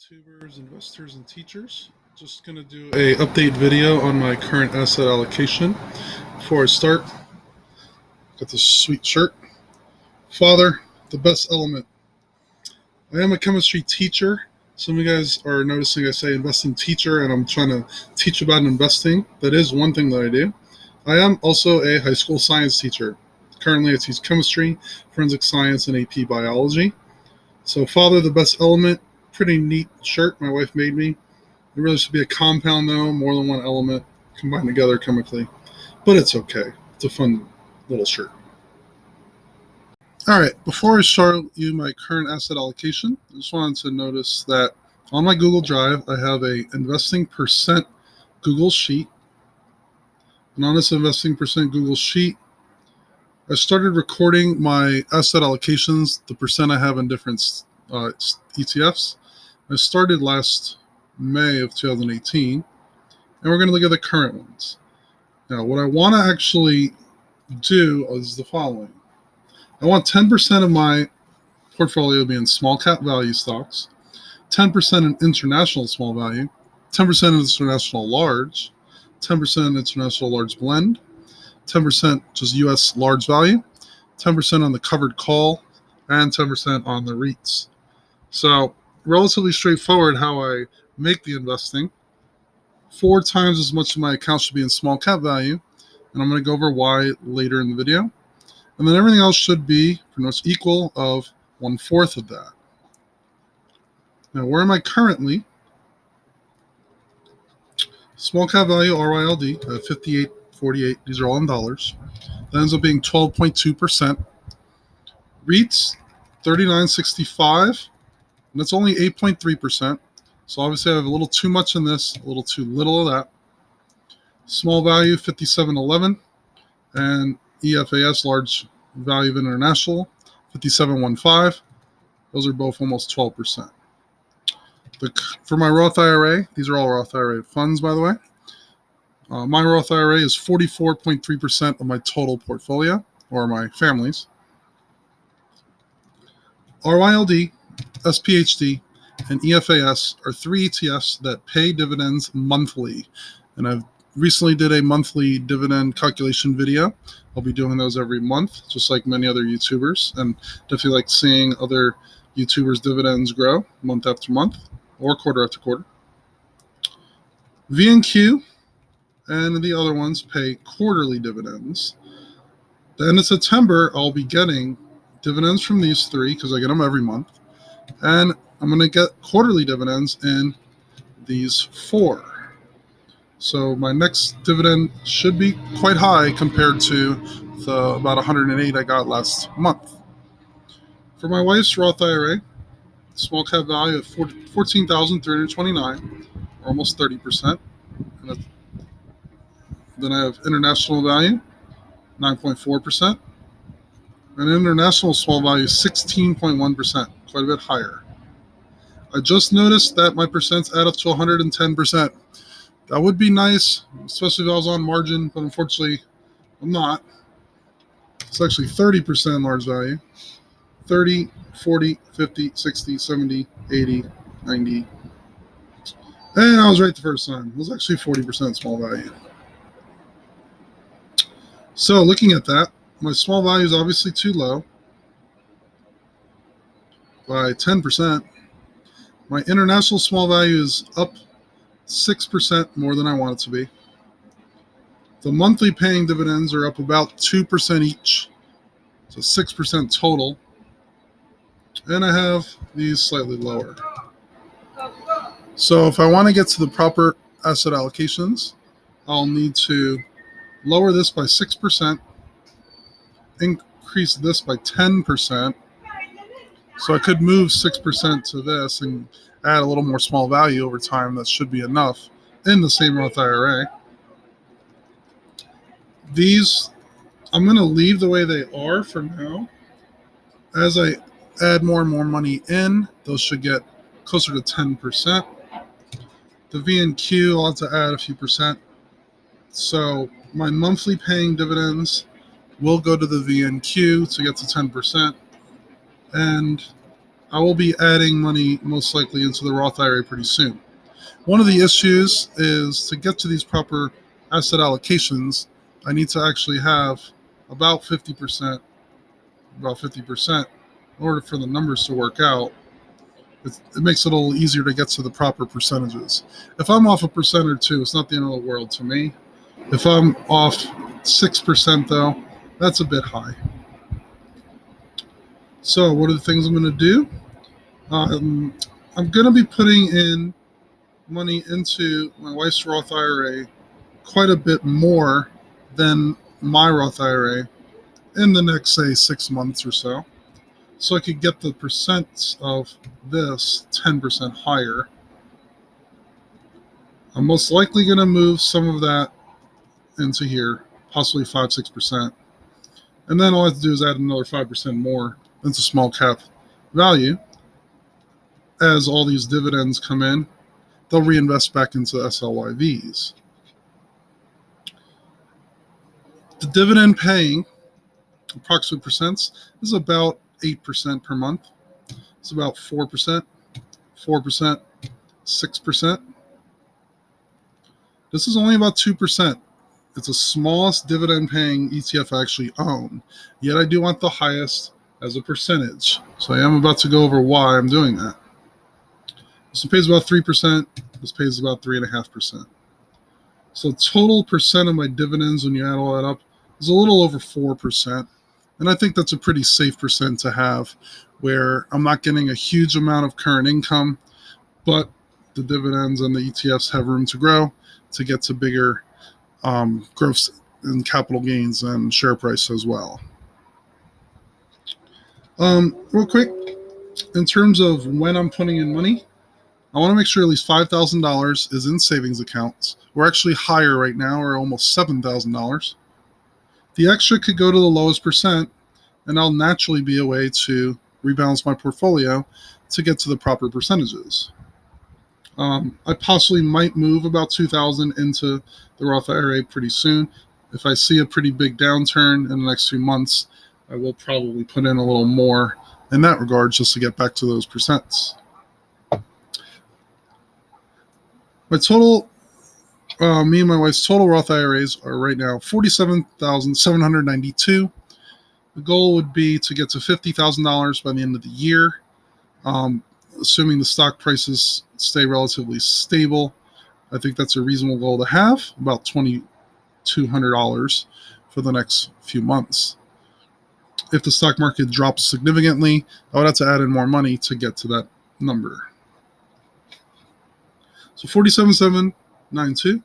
YouTubers, investors, and teachers. Just going to do a update video on my current asset allocation. Before I start, got this sweet shirt. Father, the best element. I am a chemistry teacher. Some of you guys are noticing I say investing teacher, and I'm trying to teach about investing. That is one thing that I do. I am also a high school science teacher. Currently, I teach chemistry, forensic science, and AP biology. So, Father, the best element. Pretty neat shirt my wife made me. It really should be a compound, though, more than one element combined together chemically. But it's okay. It's a fun little shirt. All right, before I show you my current asset allocation, I just wanted to notice that on my Google Drive, I have a investing percent Google Sheet. And on this investing percent Google Sheet, I started recording my asset allocations, the percent I have in different ETFs. I started last May of 2018, and we're going to look at the current ones. Now, what I want to actually do is the following. I want 10% of my portfolio to be in small cap value stocks, 10% in international small value, 10% in international large, 10% in international large blend, 10% just US large value, 10% on the covered call, and 10% on the REITs. So relatively straightforward how I make the investing. 4 times as much of my account should be in small cap value, and I'm going to go over why later in the video. And then everything else should be pretty much equal of 1/4 of that. Now, where am I currently? Small cap value RYLD at 58.48. These are all in dollars. That ends up being 12.2%. REITs 39.65. And that's only 8.3%. So obviously I have a little too much in this, a little too little of that. Small value 57.11, and EFAS large value of international 57.15. Those are both almost 12%. For my Roth IRA, these are all Roth IRA funds, by the way. My Roth IRA is 44.3% of my total portfolio, or my family's. RYLD, SPHD, and EFAS are 3 ETFs that pay dividends monthly. And I've recently did a monthly dividend calculation video. I'll be doing those every month, just like many other YouTubers. And definitely like seeing other YouTubers' dividends grow month after month or quarter after quarter. VNQ and the other ones pay quarterly dividends. At the end of September, I'll be getting dividends from these 3 because I get them every month. And I'm going to get quarterly dividends in these 4. So my next dividend should be quite high compared to the about 108 I got last month. For my wife's Roth IRA, small cap value of 14,329, or almost 30%. And then I have international value, 9.4%. And international small value, 16.1%, quite a bit higher. I just noticed that my percents add up to 110%. That would be nice, especially if I was on margin, but unfortunately, I'm not. It's actually 30% large value. 30, 40, 50, 60, 70, 80, 90. And I was right the first time. It was actually 40% small value. So looking at that, my small value is obviously too low by 10%. My international small value is up 6% more than I want it to be. The monthly paying dividends are up about 2% each, so 6% total. And I have these slightly lower. So if I want to get to the proper asset allocations, I'll need to lower this by 6%, increase this by 10%. So I could move 6% to this and add a little more small value over time. That should be enough in the same Roth IRA. These, I'm going to leave the way they are for now. As I add more and more money in, those should get closer to 10%. The VNQ, I'll have to add a few percent. So my monthly paying dividends will go to the VNQ to get to 10%. And I will be adding money most likely into the Roth IRA pretty soon. One of the issues is to get to these proper asset allocations, I need to actually have about 50%, about 50% in order for the numbers to work out. It makes it a little easier to get to the proper percentages. If I'm off a percent or two, it's not the end of the world to me. If I'm off 6%, though, that's a bit high. So, what are the things I'm going to do? I'm going to be putting in money into my wife's Roth IRA quite a bit more than my Roth IRA in the next, say, 6 months or so. So I could get the percent of this 10% higher. I'm most likely going to move some of that into here, possibly 5-6%. And then all I have to do is add another 5% more into small cap value. As all these dividends come in, they'll reinvest back into SLYVs. The dividend paying approximate percents is about 8% per month. It's about 4%, 4%, 6%. This is only about 2%. It's the smallest dividend paying ETF I actually own. Yet I do want the highest as a percentage. So I am about to go over why I'm doing that. This pays about 3%. This pays about 3.5%. So total percent of my dividends, when you add all that up, is a little over 4%. And I think that's a pretty safe percent to have, where I'm not getting a huge amount of current income, but the dividends and the ETFs have room to grow to get to bigger growth in capital gains and share price as well. Real quick, in terms of when I'm putting in money, I want to make sure at least $5,000 is in savings accounts. We're actually higher right now. We're almost $7,000. The extra could go to the lowest percent, and I'll naturally be a way to rebalance my portfolio to get to the proper percentages. I possibly might move about $2,000 into the Roth IRA pretty soon. If I see a pretty big downturn in the next few months, I will probably put in a little more in that regard just to get back to those percents. My total, me and my wife's total Roth IRAs are right now $47,792. The goal would be to get to $50,000 by the end of the year, assuming the stock prices stay relatively stable. I think that's a reasonable goal to have, about $2,200 for the next few months. If the stock market drops significantly, I would have to add in more money to get to that number. So 47,792.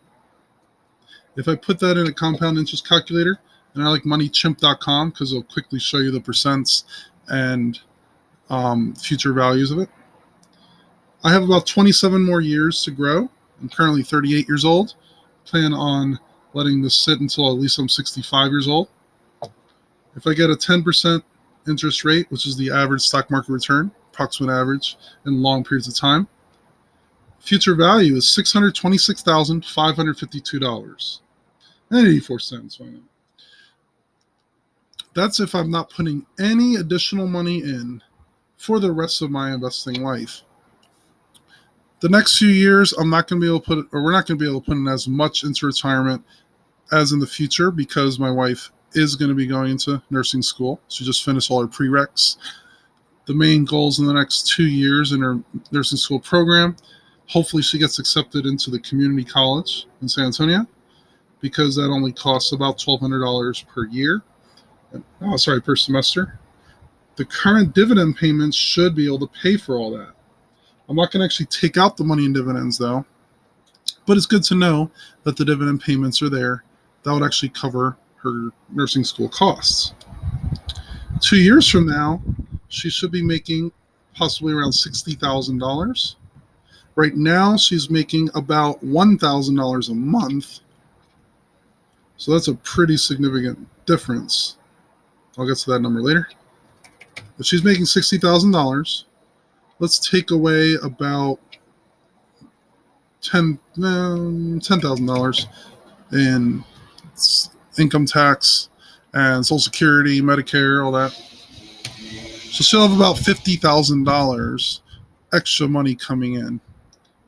If I put that in a compound interest calculator, and I like moneychimp.com because it'll quickly show you the percents and future values of it. I have about 27 more years to grow. I'm currently 38 years old. Plan on letting this sit until at least I'm 65 years old. If I get a 10% interest rate, which is the average stock market return, approximate average in long periods of time, future value is $626,552 and 84 cents. That's if I'm not putting any additional money in for the rest of my investing life. The next few years, I'm not going to be able to put, or we're not going to be able to put in as much into retirement as in the future because my wife is going to be going into nursing school. She just finished all her prereqs. The main goals in the next 2 years in her nursing school program, hopefully she gets accepted into the community college in San Antonio because that only costs about $1,200 per year. Per semester. The current dividend payments should be able to pay for all that. I'm not going to actually take out the money in dividends though, but it's good to know that the dividend payments are there. That would actually cover her nursing school costs. 2 years from now, she should be making possibly around $60,000. Right now, she's making about $1,000 a month. So that's a pretty significant difference. I'll get to that number later. If she's making $60,000, let's take away about $10,000 in income tax and Social Security, Medicare, all that. So still have about $50,000 extra money coming in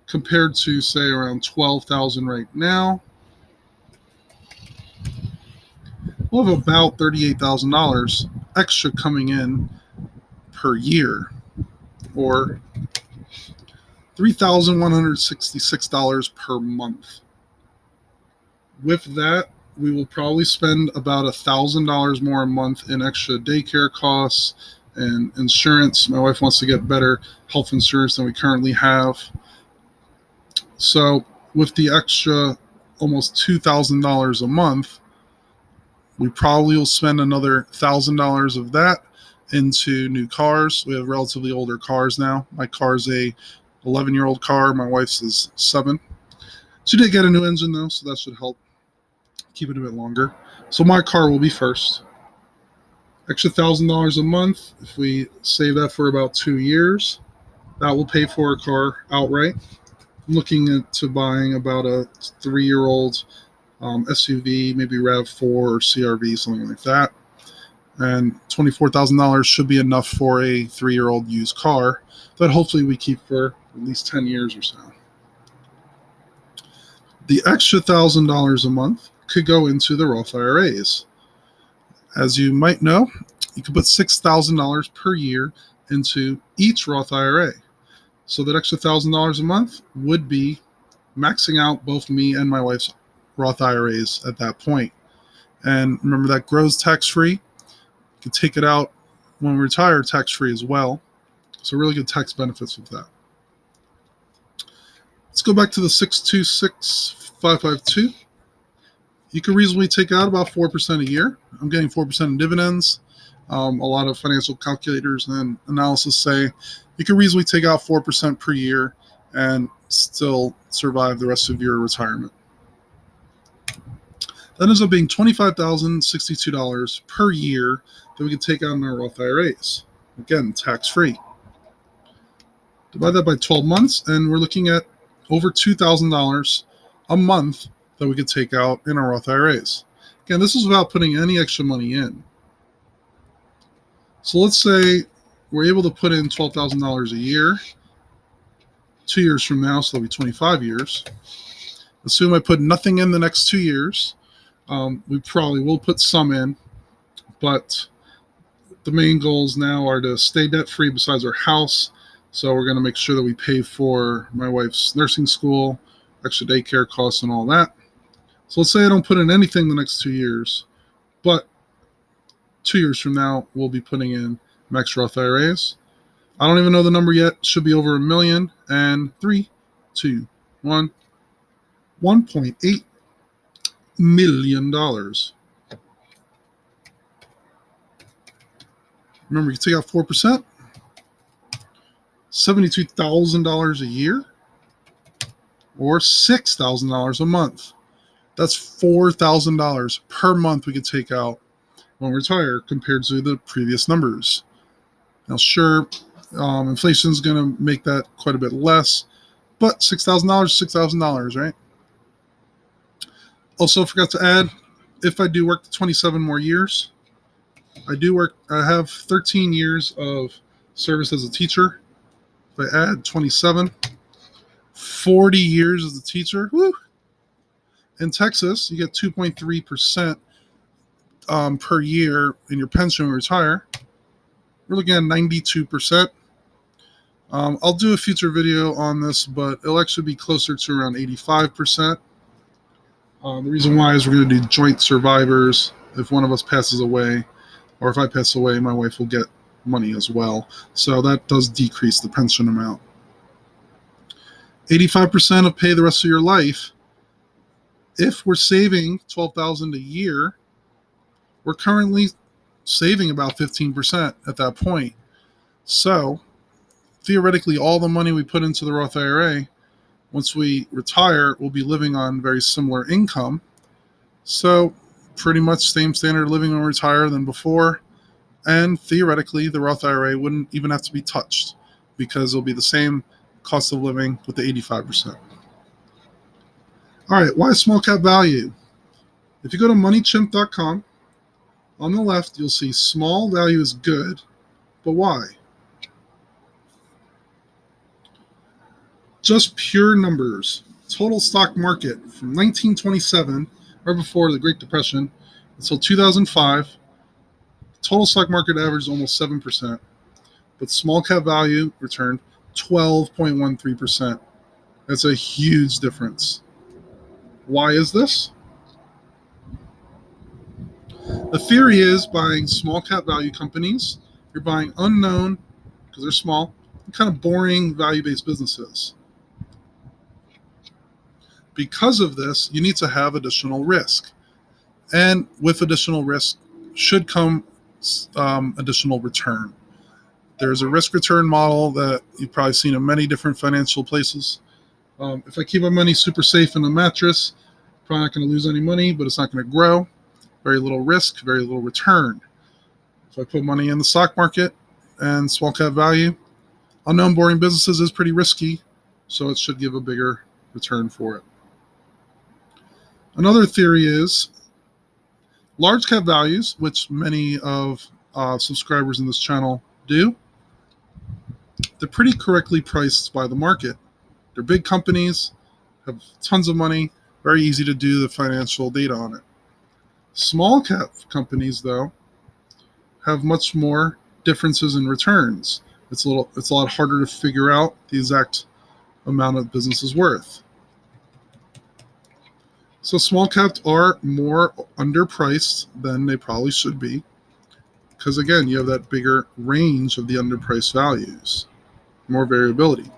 compared to say around 12,000 right now. We'll have about $38,000 extra coming in per year, or $3,166 per month. With that, we will probably spend about $1,000 more a month in extra daycare costs and insurance. My wife wants to get better health insurance than we currently have. So, with the extra almost $2,000 a month, we probably will spend another $1,000 of that into new cars. We have relatively older cars now. My car's a 11-year-old car. My wife's is 7. She did get a new engine though, so that should help keep it a bit longer. So my car will be first. Extra $1,000 a month. If we save that for about 2 years, that will pay for a car outright. I'm looking into buying about a 3-year-old SUV, maybe RAV4 or CRV, something like that. And $24,000 should be enough for a 3-year-old used car that hopefully we keep for at least 10 years or so. The extra $1,000 a month could go into the Roth IRAs. As you might know, you can put $6,000 per year into each Roth IRA. So that extra $1,000 a month would be maxing out both me and my wife's Roth IRAs at that point. And remember, that grows tax-free. You can take it out when we retire tax-free as well. So really good tax benefits with that. Let's go back to the 626552. You can reasonably take out about 4% a year. I'm getting 4% in dividends. A lot of financial calculators and analysis say you can reasonably take out 4% per year and still survive the rest of your retirement. That ends up being $25,062 per year that we can take out in our Roth IRAs. Again, tax-free. Divide that by 12 months, and we're looking at over $2,000 a month that we could take out in our Roth IRAs. Again, this is without putting any extra money in. So let's say we're able to put in $12,000 a year 2 years from now, so that'll be 25 years. Assume I put nothing in the next 2 years. We probably will put some in, but the main goals now are to stay debt-free besides our house. So we're going to make sure that we pay for my wife's nursing school, extra daycare costs, and all that. So let's say I don't put in anything the next 2 years, but 2 years from now, we'll be putting in max Roth IRAs. I don't even know the number yet. Should be over $1 million. And 3, 2, 1, $1.8 million. Remember, you take out 4%, $72,000 a year, or $6,000 a month. That's $4,000 per month we could take out when we retire compared to the previous numbers. Now, sure, inflation is going to make that quite a bit less, but $6,000, $6,000, right? Also, forgot to add, if I do work 27 more years, I have 13 years of service as a teacher. If I add 27, 40 years as a teacher. Woo! In Texas, you get 2.3% per year in your pension when you retire. We're looking at 92%. I'll do a future video on this, but it'll actually be closer to around 85%. The reason why is we're going to do joint survivors. If one of us passes away, or if I pass away, my wife will get money as well. So that does decrease the pension amount. 85% of pay the rest of your life. If we're saving $12,000 a year, we're currently saving about 15% at that point. So theoretically, all the money we put into the Roth IRA, once we retire, we'll be living on very similar income. So pretty much same standard of living when we retire than before. And theoretically, the Roth IRA wouldn't even have to be touched because it'll be the same cost of living with the 85%. All right, why small cap value? If you go to moneychimp.com, on the left, you'll see small value is good, But why? Just pure numbers. Total stock market from 1927, right before the Great Depression, until 2005, total stock market averaged almost 7%, but small cap value returned 12.13%. That's a huge difference. Why is this? The theory is buying small cap value companies, you're buying unknown because they're small, and kind of boring value-based businesses. Because of this, you need to have additional risk. And with additional risk should come additional return. There's a risk return model that you've probably seen in many different financial places. If I keep my money super safe in a mattress, probably not going to lose any money, but it's not going to grow. Very little risk, very little return. If I put money in the stock market and small cap value, unknown boring businesses is pretty risky, so it should give a bigger return for it. Another theory is large cap values, which many of subscribers in this channel do. They're pretty correctly priced by the market. They're big companies, have tons of money, very easy to do the financial data on it. Small cap companies, though, have much more differences in returns. It's a lot harder to figure out the exact amount of business is worth. So small caps are more underpriced than they probably should be, because again, you have that bigger range of the underpriced values, more variability.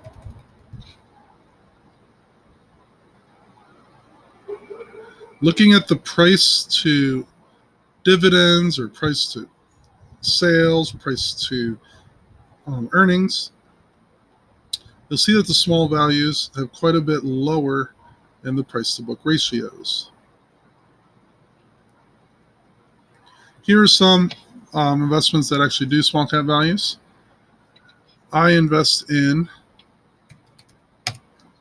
Looking at the price to dividends or price to sales, price to earnings, you'll see that the small values have quite a bit lower in the price to book ratios. Here are some investments that actually do small cap values. I invest in,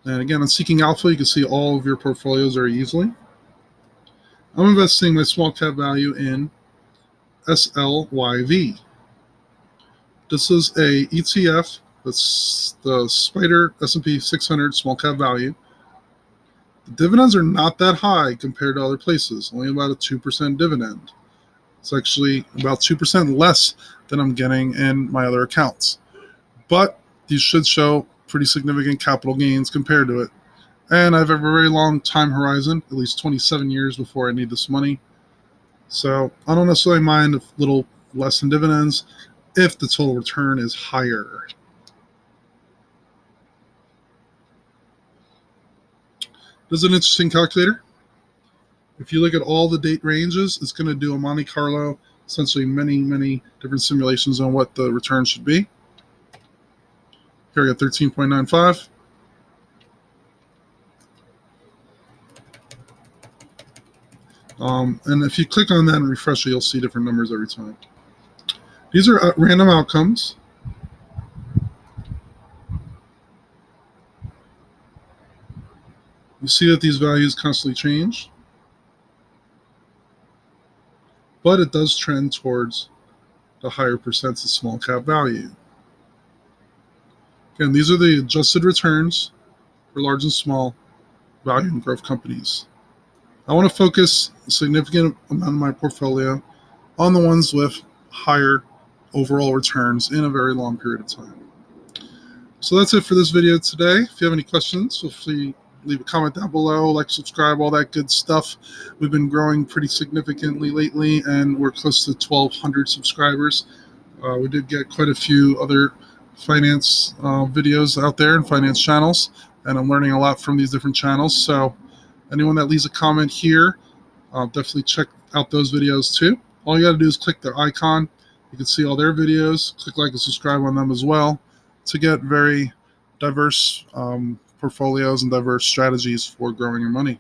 and again, on Seeking Alpha, you can see all of your portfolios very easily. I'm investing my small cap value in SLYV. This is a ETF that's the Spider S&P 600 small cap value. The dividends are not that high compared to other places, only about a 2% dividend. It's actually about 2% less than I'm getting in my other accounts. But these should show pretty significant capital gains compared to it. And I have a very long time horizon, at least 27 years before I need this money. So I don't necessarily mind a little less in dividends if the total return is higher. This is an interesting calculator. If you look at all the date ranges, it's going to do a Monte Carlo, essentially many different simulations on what the return should be. Here we got 13.95. And if you click on that and refresh it, you'll see different numbers every time. These are random outcomes. You see that these values constantly change, but it does trend towards the higher percents of small cap value. Again, these are the adjusted returns for large and small value and growth companies. I want to focus a significant amount of my portfolio on the ones with higher overall returns in a very long period of time. So that's it for this video today. If you have any questions, feel free to leave a comment down below, like, subscribe, all that good stuff. We've been growing pretty significantly lately, and we're close to 1,200 subscribers. We did get quite a few other finance videos out there and finance channels, and I'm learning a lot from these different channels. So anyone that leaves a comment here, definitely check out those videos too. All you got to do is click their icon. You can see all their videos. Click like and subscribe on them as well to get very diverse portfolios and diverse strategies for growing your money.